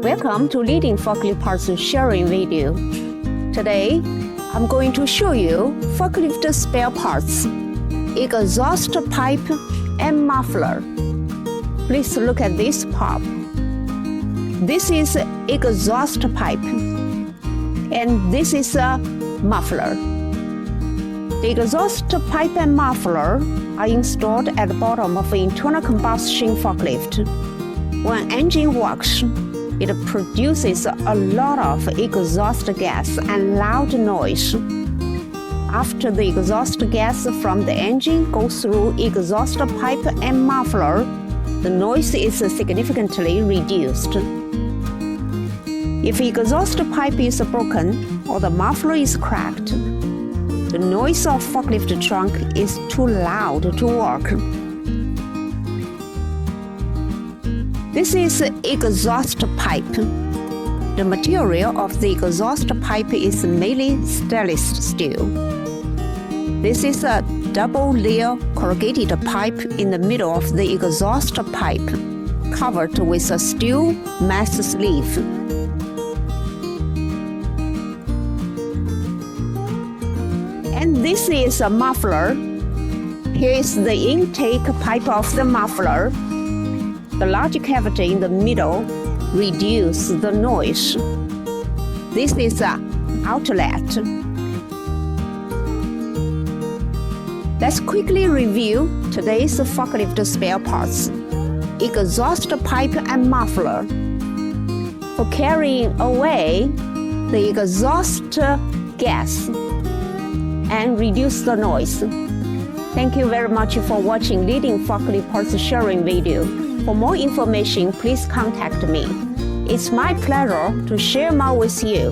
Welcome to Leading Forklift Parts Sharing video. Today, I'm going to show you forklift spare parts, exhaust pipe and muffler. Please look at this part. This is exhaust pipe and this is a muffler. The exhaust pipe and muffler are installed at the bottom of an internal combustion forklift. When engine works, it produces a lot of exhaust gas and loud noise. After the exhaust gas from the engine goes through exhaust pipe and muffler, the noise is significantly reduced. If exhaust pipe is broken or the muffler is cracked, the noise of forklift trunk is too loud to work. This is exhaust pipe. The material of the exhaust pipe is mainly stainless steel. This is a double-layer corrugated pipe in the middle of the exhaust pipe, covered with a steel mesh sleeve. And this is a muffler. Here is the intake pipe of the muffler. The large cavity in the middle reduces the noise. This is an outlet. Let's quickly review today's forklift spare parts, exhaust pipe and muffler. For carrying away the exhaust gas and reduce the noise. Thank you very much for watching Leading Forklift Parts Sharing video. For more information, please contact me. It's my pleasure to share more with you.